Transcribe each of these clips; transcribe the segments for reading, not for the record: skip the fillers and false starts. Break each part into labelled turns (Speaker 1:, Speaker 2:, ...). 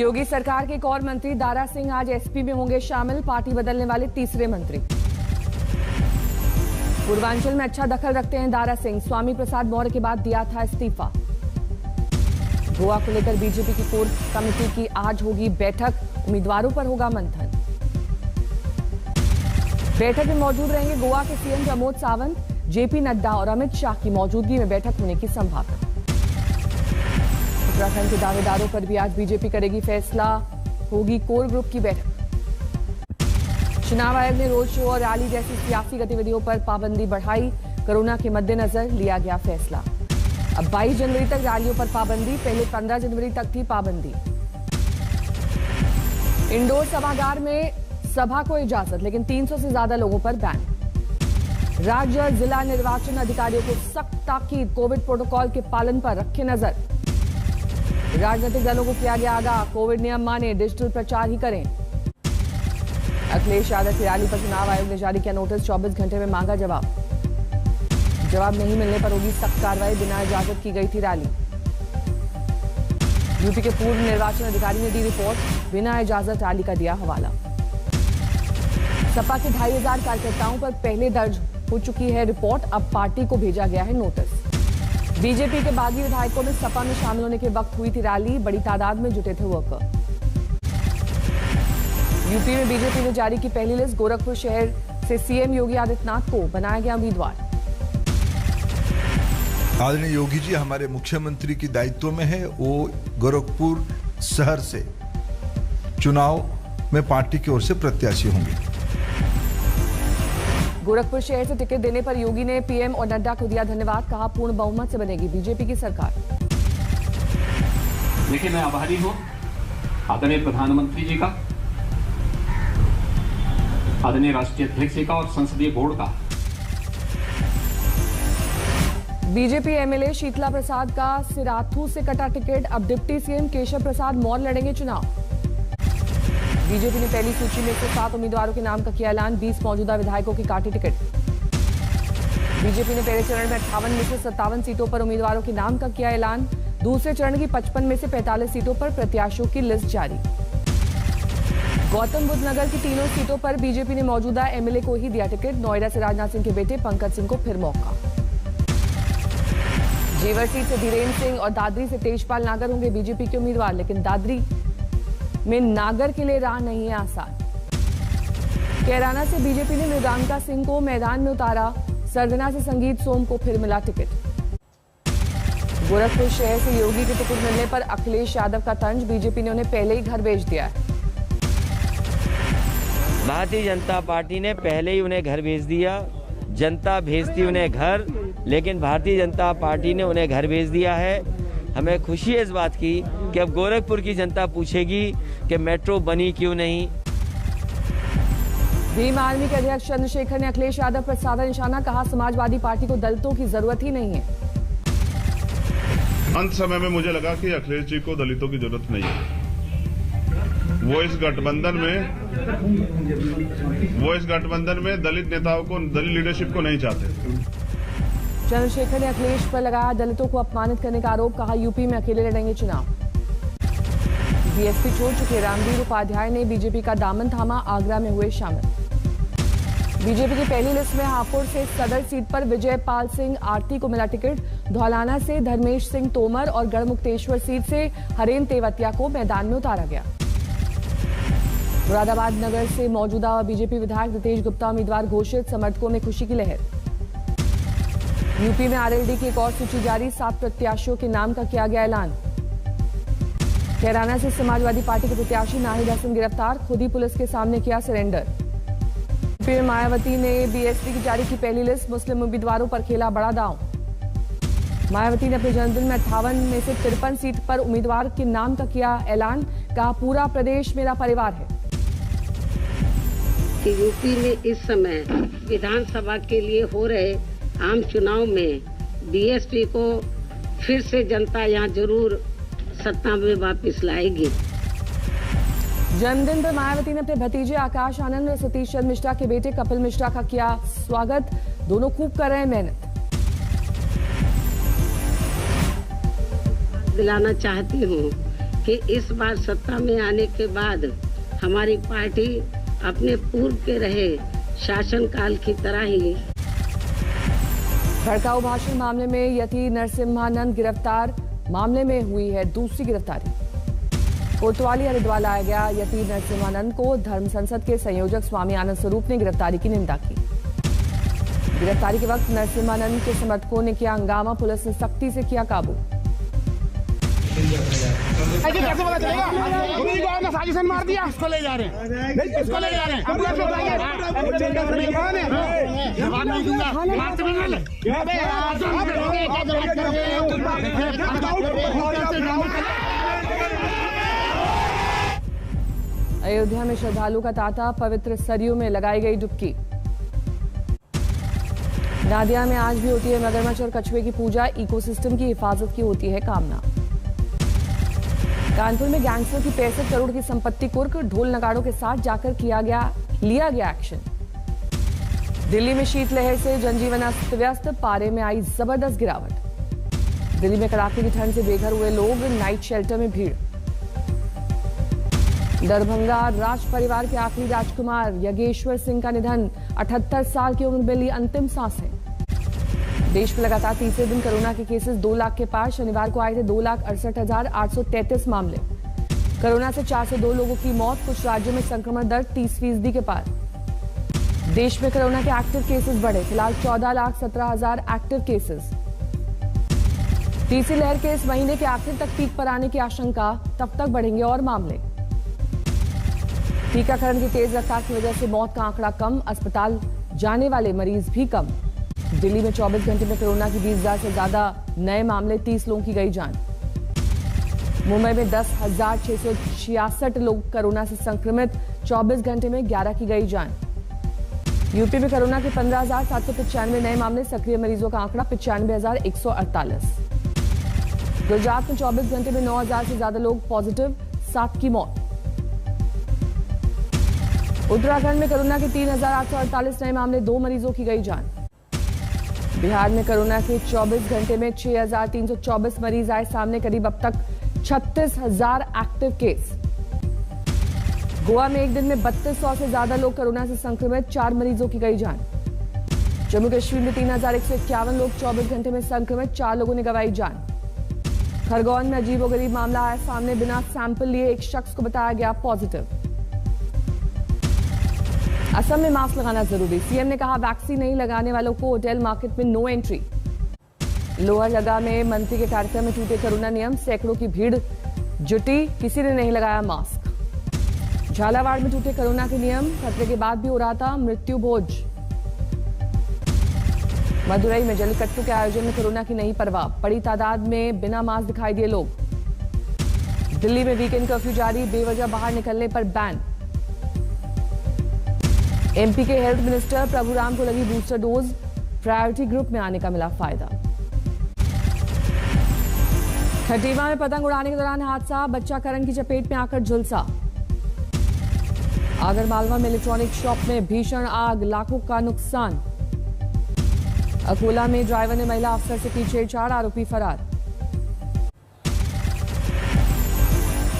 Speaker 1: योगी सरकार के एक और मंत्री दारा सिंह आज एसपी में होंगे शामिल, पार्टी बदलने वाले तीसरे मंत्री। पूर्वांचल में अच्छा दखल रखते हैं दारा सिंह, स्वामी प्रसाद मौर्य के बाद दिया था इस्तीफा। गोवा को लेकर बीजेपी की कोर कमेटी की आज होगी बैठक, उम्मीदवारों पर होगा मंथन। बैठक में मौजूद रहेंगे गोवा के सीएम प्रमोद सावंत, जेपी नड्डा और अमित शाह की मौजूदगी में बैठक होने की संभावना। उत्तराखंड के दावेदारों पर भी आज बीजेपी करेगी फैसला, होगी कोर ग्रुप की बैठक। चुनाव आयोग ने रोड शो और रैली जैसी सियासी गतिविधियों पर पाबंदी बढ़ाई, कोरोना के मद्देनजर लिया गया फैसला। अब 22 जनवरी तक रैलियों पर पाबंदी, पहले 15 जनवरी तक थी पाबंदी। इंडोर सभागार में सभा को इजाजत, लेकिन 300 से ज्यादा लोगों पर बैन। राज्य और जिला निर्वाचन अधिकारियों को सख्त ताकीद, कोविड प्रोटोकॉल के पालन पर रखें नजर। राजनीतिक दलों को किया गया आगाह, कोविड नियम माने, डिजिटल प्रचार ही करें। अखिलेश यादव की रैली पर चुनाव आयोग ने जारी किया नोटिस, 24 घंटे में मांगा जवाब। जवाब नहीं मिलने पर होगी सख्त कार्रवाई, बिना इजाजत की गई थी रैली। यूपी के पूर्व निर्वाचन अधिकारी ने दी रिपोर्ट, बिना इजाजत रैली का दिया हवाला। सपा के 2500 कार्यकर्ताओं पर पहले दर्ज हो चुकी है रिपोर्ट, अब पार्टी को भेजा गया है नोटिस। बीजेपी के बागी विधायकों में सपा में शामिल होने के वक्त हुई थी रैली, बड़ी तादाद में जुटे थे वर्कर। यूपी में बीजेपी ने जारी की पहली लिस्ट, गोरखपुर शहर से सीएम योगी आदित्यनाथ को बनाया गया उम्मीदवार।
Speaker 2: आदरणीय योगी जी हमारे मुख्यमंत्री की दायित्व में है, वो गोरखपुर शहर से चुनाव में पार्टी की ओर से प्रत्याशी होंगे।
Speaker 1: गोरखपुर शहर से टिकट देने पर योगी ने पीएम और नड्डा को दिया धन्यवाद, कहा पूर्ण बहुमत से बनेगी बीजेपी की सरकार।
Speaker 3: देखिए, मैं आभारी हूं आदरणीय प्रधानमंत्री जी का, आदरणीय राष्ट्रीय अध्यक्ष जी का और संसदीय बोर्ड का।
Speaker 1: बीजेपी एमएलए शीतला प्रसाद का सिराथू से कटा टिकट, अब डिप्टी सीएम केशव प्रसाद मौर्य लड़ेंगे चुनाव। बीजेपी ने पहली सूची में से 7 उम्मीदवारों के नाम का किया ऐलान, 20 मौजूदा विधायकों की काटी टिकट। बीजेपी ने पहले चरण में 58 में से 57 सीटों पर उम्मीदवारों के नाम का किया ऐलान, दूसरे चरण की 55 में से 45 सीटों पर प्रत्याशियों की लिस्ट जारी। गौतम बुद्ध नगर की तीनों सीटों पर बीजेपी ने मौजूदा एमएलए को ही दिया टिकट, नोएडा से राजनाथ सिंह के बेटे पंकज सिंह को फिर मौका। जेवर सीट से धीरेन्द्र सिंह और दादरी से तेजपाल नागर होंगे बीजेपी के उम्मीदवार, लेकिन दादरी में नागर के लिए राह नहीं है आसान। कैराना से बीजेपी ने मृगांका सिंह को मैदान में उतारा, सरगना से संगीत सोम को फिर मिला टिकट। गोरखपुर शहर से योगी के टिकट मिलने पर अखिलेश यादव का तंज, बीजेपी ने उन्हें पहले ही घर भेज दिया है।
Speaker 4: भारतीय जनता पार्टी ने पहले ही उन्हें घर भेज दिया, जनता भेजती उन्हें घर, लेकिन भारतीय जनता पार्टी ने उन्हें घर भेज दिया है। हमें खुशी है इस बात की कि अब गोरखपुर की जनता पूछेगी कि मेट्रो बनी क्यों नहीं।
Speaker 1: भीम आर्मी के अध्यक्ष चंद्रशेखर ने अखिलेश यादव पर साधा निशाना, कहा समाजवादी पार्टी को दलितों की जरूरत ही नहीं है।
Speaker 5: अंत समय में मुझे लगा कि अखिलेश जी को दलितों की जरूरत नहीं है, वो इस गठबंधन में दलित नेताओं को, दलित लीडरशिप को नहीं चाहते।
Speaker 1: चंद्रशेखर ने अखिलेश पर लगाया दलितों को अपमानित करने का आरोप, कहा यूपी में अकेले लड़ेंगे चुनाव। बीएसपी छोड़ चुके रामवीर उपाध्याय ने बीजेपी का दामन थामा, आगरा में हुए शामिल। बीजेपी की पहली लिस्ट में हापुड़ से सदर सीट पर विजय पाल सिंह आरती को मिला टिकट, धौलाना से धर्मेश सिंह तोमर और गढ़मुक्तेश्वर सीट से हरेन तेवतिया को मैदान में उतारा गया। मुरादाबाद नगर से मौजूदा बीजेपी विधायक रितेश गुप्ता उम्मीदवार घोषित, समर्थकों में खुशी की लहर। यूपी में आरएलडी की एक और सूची जारी, 7 प्रत्याशियों के नाम का किया गया ऐलान। कैराना से समाजवादी पार्टी के प्रत्याशी नाहिद हसन गिरफ्तार, खुद ही पुलिस के सामने किया सरेंडर। फिर मायावती ने बीएसपी की जारी की पहली लिस्ट, मुस्लिम उम्मीदवारों पर खेला बड़ा दांव। मायावती ने अपने जन्मदिन में 58 में से 53 सीट पर उम्मीदवार के नाम का किया ऐलान, कहा पूरा प्रदेश मेरा परिवार है।
Speaker 6: कि यूपी में इस समय विधानसभा के लिए हो रहे आम चुनाव में बीएसपी को फिर से जनता यहाँ जरूर सत्ता में वापस लाएगी।
Speaker 1: जन्मदिन पर मायावती ने अपने भतीजे आकाश आनंद और सतीश चंद्र मिश्रा के बेटे कपिल मिश्रा का किया स्वागत, दोनों खूब कर रहे हैं मेहनत।
Speaker 6: दिलाना चाहती हूँ कि इस बार सत्ता में आने के बाद हमारी पार्टी अपने पूर्व के रहे शासनकाल की तरह ही।
Speaker 1: भड़काऊ भाषण मामले में यति नरसिम्हानंद गिरफ्तार, मामले में हुई है दूसरी गिरफ्तारी। कोतवाली हरिद्वार लाया गया यति नरसिम्हानंद को धर्म संसद के संयोजक स्वामी आनंद स्वरूप ने गिरफ्तारी की निंदा की। गिरफ्तारी के वक्त नरसिम्हानंद के समर्थकों ने किया हंगामा, पुलिस ने सख्ती से किया काबू।
Speaker 7: कैसे पता चलेगा? उन्हीं को आपने साजिशन मार दिया। किसको ले जा रहे हैं? किसको ले जा रहे हैं? जवाब नहीं दूंगा।
Speaker 1: अयोध्या में श्रद्धालु का तांता, पवित्र सरयू में लगाई गई डुबकी। नादिया में आज भी होती है मगरमच्छ और कछुए की पूजा, इकोसिस्टम की हिफाजत की होती है कामना। कानपुर में गैंगस्टर की 65 करोड़ की संपत्ति कुर्क, ढोल नगाड़ों के साथ जाकर लिया गया एक्शन। दिल्ली में शीतलहर से जनजीवन अस्त व्यस्त, पारे में आई जबरदस्त गिरावट। दिल्ली में कड़ाके की ठंड से बेघर हुए लोग, नाइट शेल्टर में भीड़। दरभंगा राज परिवार के आखिरी राजकुमार यज्ञेश्वर सिंह का निधन, 78 साल की उम्र में ली अंतिम सांसें। देश में लगातार तीसरे दिन कोरोना के केसेस 2 लाख के पार, शनिवार को आए थे 2,68,833 मामले। कोरोना से 402 लोगों की मौत, कुछ राज्यों में संक्रमण दर 30% के पार। देश में कोरोना के एक्टिव केसेस बढ़े, फिलहाल 14,17,000 एक्टिव केसेस। तीसरी लहर के इस महीने के आखिर तक पीक पर आने की आशंका, तब तक बढ़ेंगे और मामले। टीकाकरण की तेज रफ्तार की वजह से मौत का आंकड़ा कम, अस्पताल जाने वाले मरीज भी कम। दिल्ली में 24 घंटे में कोरोना की 20,000 से ज्यादा नए मामले, 30 लोगों की गई जान। मुंबई में 10,666 लोग कोरोना से संक्रमित, 24 घंटे में 11 की गई जान। यूपी में कोरोना के 15,795 नए मामले, सक्रिय मरीजों का आंकड़ा 95,148। गुजरात में 24 घंटे में 9,000 से ज्यादा लोग पॉजिटिव, 7 की मौत। उत्तराखंड में कोरोना के 3,848 नए मामले, 2 मरीजों की गई जान। बिहार में कोरोना के 24 घंटे में 6,324 मरीज आए सामने, करीब अब तक 36,000 एक्टिव केस। गोवा में एक दिन में 3,200 से ज्यादा लोग कोरोना से संक्रमित, 4 मरीजों की गई जान। जम्मू कश्मीर में 3,151 लोग 24 घंटे में संक्रमित, 4 लोगों ने गंवाई जान। खरगोन में अजीबोगरीब मामला आया सामने, बिना सैंपल लिए एक शख्स को बताया गया पॉजिटिव। असम में मास्क लगाना जरूरी, सीएम ने कहा वैक्सीन नहीं लगाने वालों को होटल मार्केट में नो एंट्री। लोहरदगा में मंत्री के कार्यक्रम में टूटे कोरोना नियम, सैकड़ों की भीड़ जुटी, किसी ने नहीं लगाया मास्क। झालावाड़ में टूटे कोरोना के नियम, खतरे के बाद भी हो रहा था मृत्यु भोज। मदुरई में जल्लीकट्टू के आयोजन में कोरोना की नहीं परवाह, बड़ी तादाद में बिना मास्क दिखाई दिए लोग। दिल्ली में वीकेंड कर्फ्यू जारी, बेवजह बाहर निकलने पर बैन। एमपी के हेल्थ मिनिस्टर प्रभुराम को लगी बूस्टर डोज, प्रायोरिटी ग्रुप में आने का मिला फायदा। खटीमा में पतंग उड़ाने के दौरान हादसा, बच्चा करंट की चपेट में आकर झुलसा। आगरमालवा में इलेक्ट्रॉनिक शॉप में भीषण आग, लाखों का नुकसान। अकोला में ड्राइवर ने महिला अफसर से की छेड़छाड़, आरोपी फरार।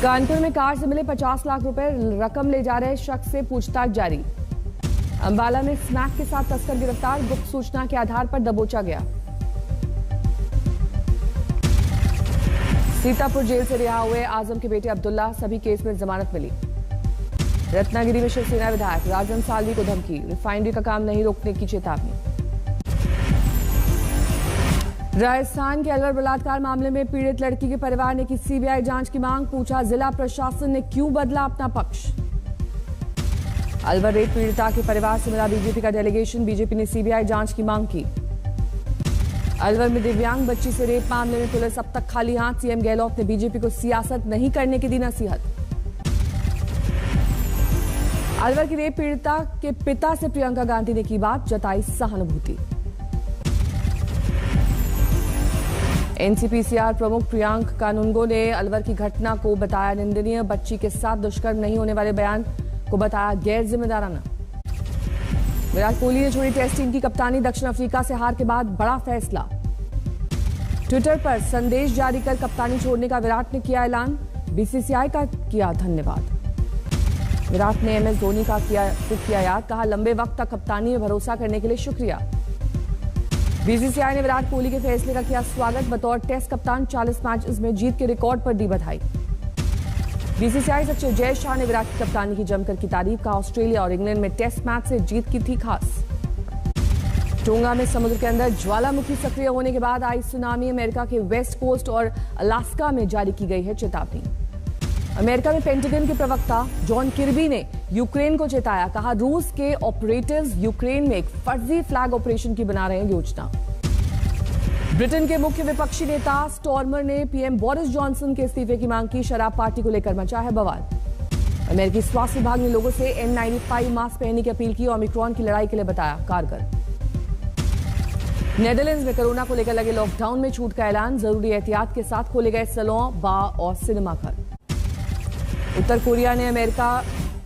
Speaker 1: कानपुर में कार से मिले 50 लाख रुपए, रकम ले जा रहे शख्स से पूछताछ जारी। अंबाला में स्मैक के साथ तस्कर गिरफ्तार, गुप्त सूचना के आधार पर दबोचा गया। सीतापुर जेल से रिहा हुए आजम के बेटे अब्दुल्ला, सभी केस में जमानत मिली। रत्नागिरी में शिवसेना विधायक राजन सालवी को धमकी, रिफाइनरी का काम नहीं रोकने की चेतावनी। राजस्थान के अलवर बलात्कार मामले में पीड़ित लड़की के परिवार ने की सीबीआई जांच की मांग, पूछा जिला प्रशासन ने क्यों बदला अपना पक्ष। अलवर रेप पीड़िता के परिवार से मिला बीजेपी का डेलीगेशन, बीजेपी ने सीबीआई जांच की मांग की। अलवर में दिव्यांग बच्ची से रेप मामले में पुलिस अब तक खाली हाथ, सीएम गहलोत ने बीजेपी को सियासत नहीं करने की दी नसीहत। अलवर की रेप पीड़िता के पिता से प्रियंका गांधी ने की बात, जताई सहानुभूति। एनसीपीसीआर प्रमुख प्रियांक कानूनगो ने अलवर की घटना को बताया निंदनीय, बच्ची के साथ दुष्कर्म नहीं होने वाले बयान को बताया गैर जिम्मेदाराना। विराट कोहली ने छोड़ी टेस्ट टीम की कप्तानी, दक्षिण अफ्रीका से हार के बाद बड़ा फैसला। ट्विटर पर संदेश जारी कर कप्तानी छोड़ने का विराट ने किया ऐलान, बीसीसीआई का किया धन्यवाद। विराट ने एमएस धोनी का किया याद, कहा लंबे वक्त तक कप्तानी में भरोसा करने के लिए शुक्रिया। बीसीसीआई ने विराट कोहली के फैसले का किया स्वागत, बतौर टेस्ट कप्तान 40 मैचेस में जीत के रिकॉर्ड पर दी बधाई। बीसीसीआई सचिव जय शाह ने विराट की कप्तानी की जमकर की तारीफ, कहा ऑस्ट्रेलिया और इंग्लैंड में टेस्ट मैच से जीत की थी खास। टोंगा में समुद्र के अंदर ज्वालामुखी सक्रिय होने के बाद आई सुनामी, अमेरिका के वेस्ट कोस्ट और अलास्का में जारी की गई है चेतावनी। अमेरिका में पेंटागन के प्रवक्ता जॉन किर्बी ने यूक्रेन को चेताया, कहा रूस के ऑपरेटर्स यूक्रेन में एक फर्जी फ्लैग ऑपरेशन की बना रहे हैं योजना। ब्रिटेन के मुख्य विपक्षी नेता स्टॉर्मर ने पीएम बोरिस जॉनसन के इस्तीफे की मांग की, शराब पार्टी को लेकर मचा है बवाल। अमेरिकी स्वास्थ्य विभाग ने लोगों से N95 मास्क पहनने की अपील की, ओमिक्रॉन की लड़ाई के लिए बताया कारगर। नेदरलैंड्स में कोरोना को लेकर लगे लॉकडाउन में छूट का ऐलान, जरूरी एहतियात के साथ खोले गए सैलून, बार और सिनेमाघर। उत्तर कोरिया ने अमेरिका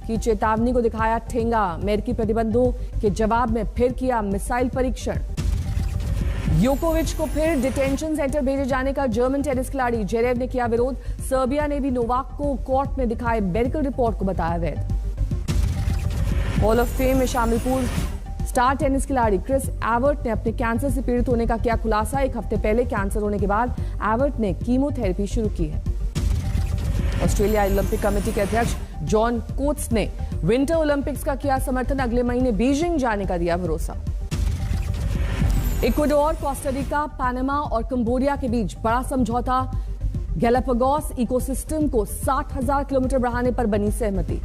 Speaker 1: की चेतावनी को दिखाया ठेंगा, अमेरिकी प्रतिबंधों के जवाब में फिर किया मिसाइल परीक्षण। योकोविच को फिर डिटेंशन सेंटर भेजे जाने का जर्मन टेनिस खिलाड़ी जेरेव ने किया विरोध, सर्बिया ने भी नोवाक को कोर्ट में दिखाए मेडिकल रिपोर्ट को बताया वैध। हॉल ऑफ फेम में शामिल पूर्व स्टार टेनिस खिलाड़ी क्रिस एवर्ट ने अपने कैंसर से पीड़ित होने का किया खुलासा, एक हफ्ते पहले कैंसर होने के बाद एवर्ट ने कीमोथेरेपी शुरू की है। ऑस्ट्रेलिया ओलंपिक कमेटी के अध्यक्ष जॉन कोट्स ने विंटर ओलंपिक्स का किया समर्थन, अगले महीने बीजिंग जाने का दिया भरोसा। इक्वाडोर, कोस्टा रिका, पनामा और कंबोडिया के बीच बड़ा समझौता, गैलापागोस इकोसिस्टम को 60,000 किलोमीटर बढ़ाने पर बनी सहमति।